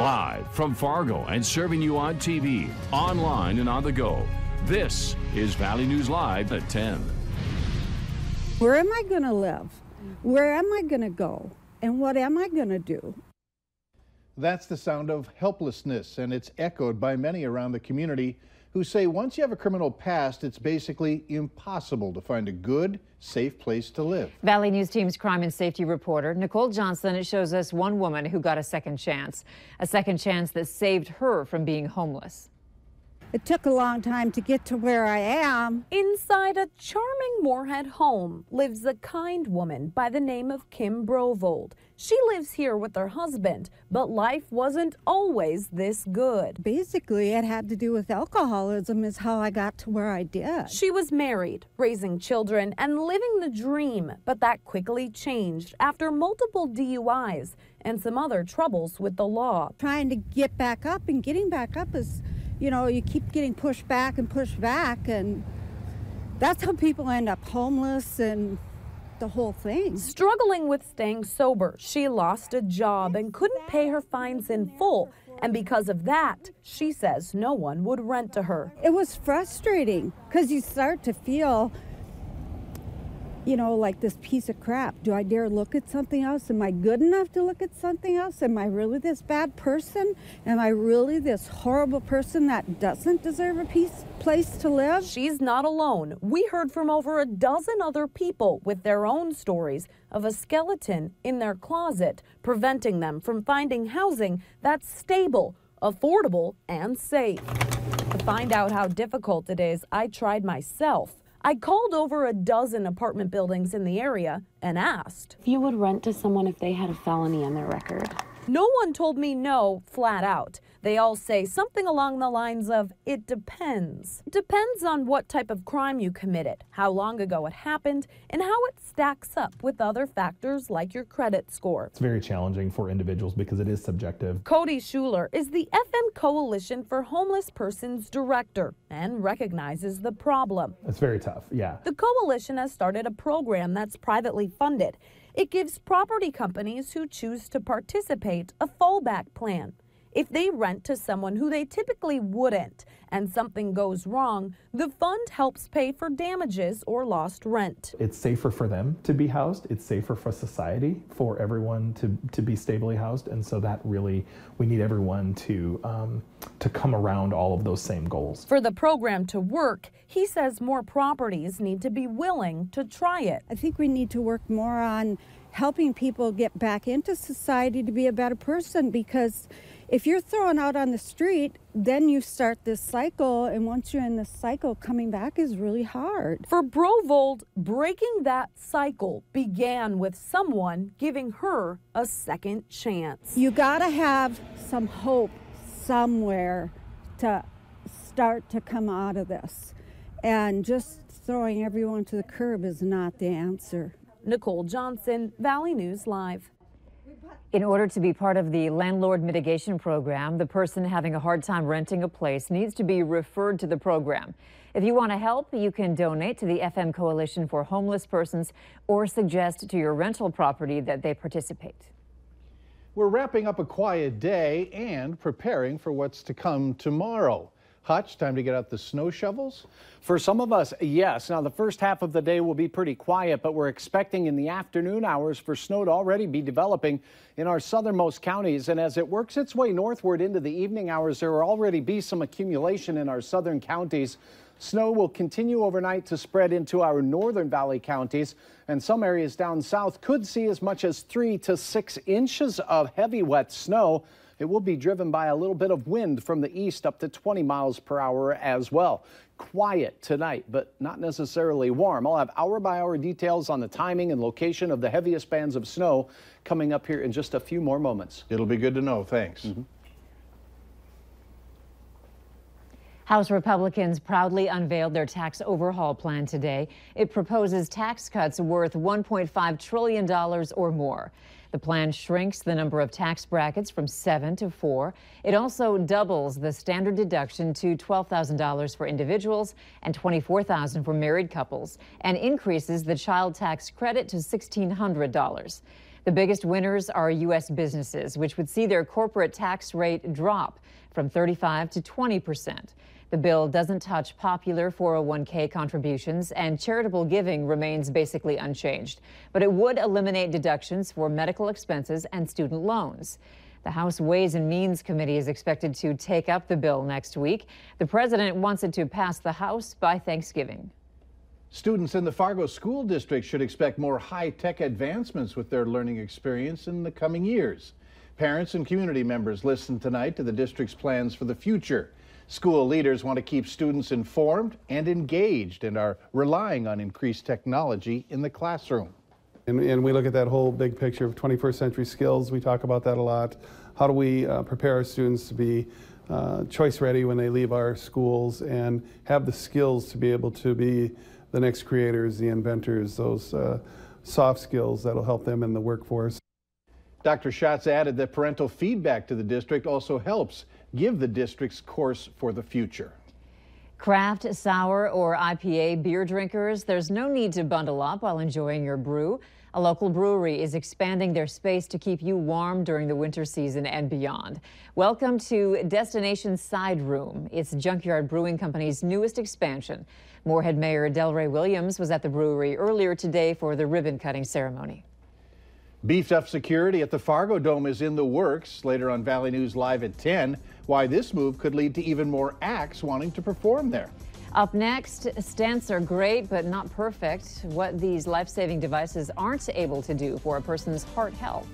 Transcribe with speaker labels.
Speaker 1: Live from Fargo and serving you on TV, online, and on the go. This is Valley News Live at 10.
Speaker 2: Where am I going to live? Where am I going to go? And what am I going to do?
Speaker 3: That's the sound of helplessness, and it's echoed by many around the community who say once you have a criminal past, it's basically impossible to find a good, safe place to live.
Speaker 4: Valley News Team's crime and safety reporter, Nicole Johnson, shows us one woman who got a second chance that saved her from being homeless.
Speaker 2: It took a long time to get to where I am.
Speaker 5: Inside a charming Moorhead home lives a kind woman by the name of Kim Brovold. She lives here with her husband, but life wasn't always this good.
Speaker 2: Basically, it had to do with alcoholism is how I got to where I did.
Speaker 5: She was married, raising children, and living the dream, but that quickly changed after multiple DUIs and some other troubles with the law.
Speaker 2: Trying to get back up, and getting back up is, you know, you keep getting pushed back, and that's how people end up homeless and the whole thing.
Speaker 5: Struggling with staying sober, she lost a job and couldn't pay her fines in full. And because of that, she says no one would rent to her.
Speaker 2: It was frustrating because you start to feel, you know, like this piece of crap. Do I dare look at something else? Am I good enough to look at something else? Am I really this bad person? Am I really this horrible person that doesn't deserve a place to live?
Speaker 5: She's not alone. We heard from over a dozen other people with their own stories of a skeleton in their closet, preventing them from finding housing that's stable, affordable, and safe. To find out how difficult it is, I tried myself. I called over a dozen apartment buildings in the area and asked
Speaker 6: if you would rent to someone if they had a felony on their record.
Speaker 5: No one told me no, flat out. They all say something along the lines of, it depends. It depends on what type of crime you committed, how long ago it happened, and how it stacks up with other factors like your credit score.
Speaker 7: It's very challenging for individuals because it is subjective.
Speaker 5: Cody Schuler is the FM Coalition for Homeless Persons Director and recognizes the problem.
Speaker 7: It's very tough, yeah.
Speaker 5: The coalition has started a program that's privately funded. It gives property companies who choose to participate a fallback plan. If they rent to someone who they typically wouldn't and something goes wrong, the fund helps pay for damages or lost rent.
Speaker 7: It's safer for them to be housed. It's safer for society, for everyone to be stably housed. And so that really, we need everyone to come around all of those same goals.
Speaker 5: For the program to work, he says more properties need to be willing to try it.
Speaker 2: I think we need to work more on helping people get back into society to be a better person, because if you're thrown out on the street, then you start this cycle, and once you're in this cycle, coming back is really hard.
Speaker 5: For Brovold, breaking that cycle began with someone giving her a second chance.
Speaker 2: You gotta have some hope somewhere to start to come out of this, and just throwing everyone to the curb is not the answer.
Speaker 5: Nicole Johnson, Valley News Live.
Speaker 4: In order to be part of the landlord mitigation program, the person having a hard time renting a place needs to be referred to the program. If you want to help, you can donate to the FM Coalition for Homeless Persons or suggest to your rental property that they participate.
Speaker 3: We're wrapping up a quiet day and preparing for what's to come tomorrow. Hutch, time to get out the snow shovels?
Speaker 8: For some of us, yes. Now, the first half of the day will be pretty quiet, but we're expecting in the afternoon hours for snow to already be developing in our southernmost counties. And as it works its way northward into the evening hours, there will already be some accumulation in our southern counties. Snow will continue overnight to spread into our northern valley counties, and some areas down south could see as much as 3 to 6 inches of heavy wet snow. It will be driven by a little bit of wind from the east up to 20 miles per hour as well. Quiet tonight, but not necessarily warm. I'll have hour-by-hour details on the timing and location of the heaviest bands of snow coming up here in just a few more moments.
Speaker 3: It'll be good to know. Thanks.
Speaker 4: House Republicans proudly unveiled their tax overhaul plan today. It proposes tax cuts worth $1.5 trillion or more. The plan shrinks the number of tax brackets from 7 to 4. It also doubles the standard deduction to $12,000 for individuals and $24,000 for married couples, and increases the child tax credit to $1,600. The biggest winners are U.S. businesses, which would see their corporate tax rate drop from 35% to 20%. The bill doesn't touch popular 401k contributions, and charitable giving remains basically unchanged. But it would eliminate deductions for medical expenses and student loans. The House Ways and Means Committee is expected to take up the bill next week. The president wants it to pass the House by Thanksgiving.
Speaker 3: Students in the Fargo School District should expect more high-tech advancements with their learning experience in the coming years. Parents and community members listen tonight to the district's plans for the future. School leaders want to keep students informed and engaged and are relying on increased technology in the classroom.
Speaker 9: And we look at that whole big picture of 21st century skills. We talk about that a lot. How do we prepare our students to be choice ready when they leave our schools and have the skills to be able to be the next creators, the inventors, those soft skills that'll help them in the workforce.
Speaker 3: Dr. Schatz added that parental feedback to the district also helps give the district's course for the future.
Speaker 4: Craft, sour, or IPA beer drinkers, there's no need to bundle up while enjoying your brew. A local brewery is expanding their space to keep you warm during the winter season and beyond. Welcome to Destination Side Room. It's Junkyard Brewing Company's newest expansion. Moorhead Mayor Delray Williams was at the brewery earlier today for the ribbon-cutting ceremony.
Speaker 3: Beefed up security at the Fargo Dome is in the works. Later on Valley News Live at 10, why this move could lead to even more acts wanting to perform there.
Speaker 4: Up next, stents are great but not perfect. What these life-saving devices aren't able to do for a person's heart health.